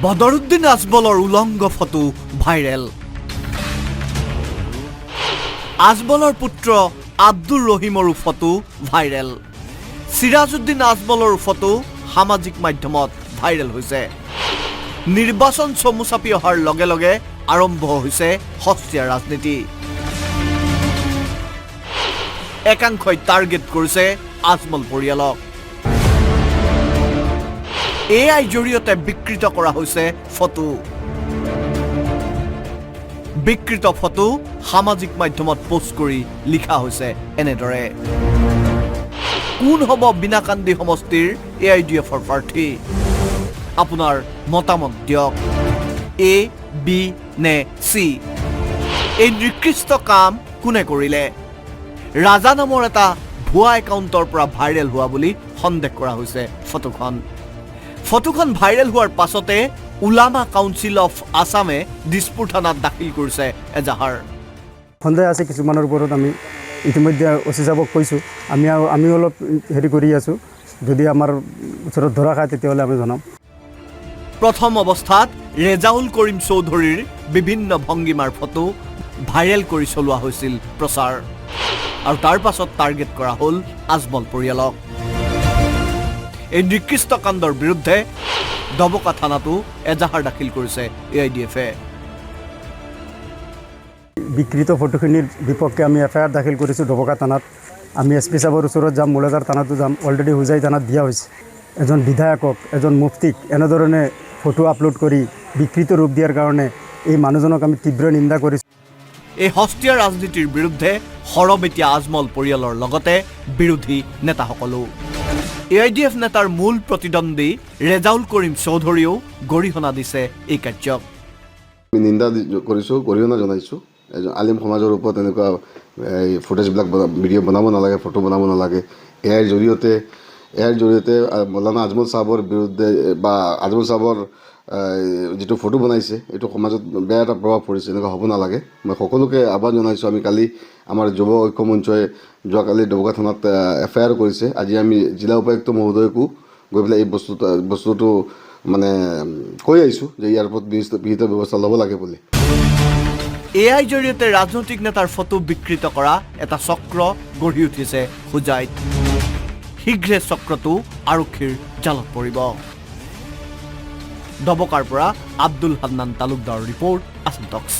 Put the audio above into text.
বদৰুদ্দিন আজমলৰ উলংগ photo viral. আজমলৰ পুত্ৰ আব্দুৰ ৰহিমৰো ফটো ভাইৰেল। সিৰাজউদ্দিন আজমলৰ ফটো সামাজিক মাধ্যমত ভাইৰেল হৈছে। নিৰ্বাচন চমু চাপি অহাৰ লগে লগে আৰম্ভ হৈছে হস্তীয়া ৰাজনীতি। একাংশই টাৰ্গেট কৰিছে আজমল পৰিয়ালক। AI জৰিয়তে বিকৃত কৰা হৈছে ফটো। বিকৃত ফটো সামাজিক মাধ্যমত পোষ্ট কৰি লিখা হৈছে এনেদৰে, কোন হ'ব বিনাকান্দি সমষ্টিৰ AIDFৰ প্ৰাৰ্থী? আপোনাৰ মতামত দিয়ক, A, B নে C? এই নিকৃষ্ট কাম কোনে কৰিলে? ৰাজা নামৰ এটা ভুৱা একাউণ্টৰ পৰা ভাইৰেল হোৱা বুলি সন্দেহ কৰা হৈছে ফটোখন। ফটোখন ভাইৰেল হোৱাৰ পাছতে উলামা কাউন্সিল অফ আছামে দিছপুৰ থানাত দাখিল কৰিছে এজাহাৰ। সন্দেহ আছে কিছুমানৰ ওপৰত, আমি ইতিমধ্যে OC সাহেবক কৈছোঁ, আমি অলপ হেৰি কৰি আছোঁ, যদি আমাৰ ওচৰত ধৰা খায় তেতিয়াহ'লে আমি জনাম। প্ৰথম অৱস্থাত ৰেজাউল কৰিম চৌধুৰীৰ বিভিন্ন ভংগীমাৰ ফটো ভাইৰেল কৰি চলোৱা হৈছিল প্ৰচাৰ, আৰু তাৰ পাছত টাৰ্গেট কৰা হ'ল আজমল পৰিয়ালক। এই নিকৃষ্ট কাণ্ডৰ বিৰুদ্ধে ডবকা থানাতো এজাহাৰ দাখিল কৰিছে AIDFে। বিকৃত ফটোখিনিৰ বিপক্ষে আমি FIR দাখিল কৰিছোঁ ডবকা থানাত। আমি SP সাহেবৰ ওচৰত যাম, মৌলাদাৰ থানাতো যাম, অলৰেডি হোজাই থানাত দিয়া হৈছে। এজন বিধায়কক, এজন মুফতিক এনেধৰণে ফটো আপলোড কৰি বিকৃত ৰূপ দিয়াৰ কাৰণে এই মানুহজনক আমি তীব্ৰ নিন্দা কৰিছোঁ। এই হস্তীয়া ৰাজনীতিৰ বিৰুদ্ধে সৰব এতিয়া আজমল পৰিয়ালৰ লগতে বিৰোধী নেতাসকলো। AIDF নেতাৰ মূল প্ৰতিদ্বন্দ্বী ৰেজাউল কৰিম চৌধুৰীয়েও গৰিহণা দিছে এই কাৰ্যক। আমি নিন্দা কৰিছোঁ, গৰিহণা জনাইছোঁ। এজন আলিম সমাজৰ ওপৰত এনেকুৱা ফুটেজবিলাক ভিডিঅ' বনাব নালাগে, ফটো বনাব নালাগে। ইয়াৰ জৰিয়তে মৌলানা আজমল চাহাবৰ বিৰুদ্ধে বা আজমল চাহাবৰ যিটো ফটো বনাইছে এইটো সমাজত বেয়া এটা প্ৰভাৱ পৰিছে, এনেকুৱা হ'ব নালাগে। মই সকলোকে আহ্বান জনাইছোঁ। আমি কালি আমাৰ যুৱ ঐক্য মঞ্চই যোৱাকালি ডবকা থানাত FIR কৰিছে। আজি আমি জিলা উপায়ুক্ত মহোদয়কো গৈ পেলাই এই বস্তুটো মানে কৈ আহিছোঁ যে ইয়াৰ ওপৰত বিহিত ব্যৱস্থা ল'ব লাগে বুলি। AI জৰিয়তে ৰাজনৈতিক নেতাৰ ফটো বিকৃত কৰা এটা চক্ৰ গঢ়ি উঠিছে হোজাইত। শীঘ্ৰে চক্ৰটো আৰক্ষীৰ জালত পৰিব। ডবকাৰ পৰা আব্দুল হান্নান তালুকদাৰৰ ৰিপৰ্ট, আছাম টক্স।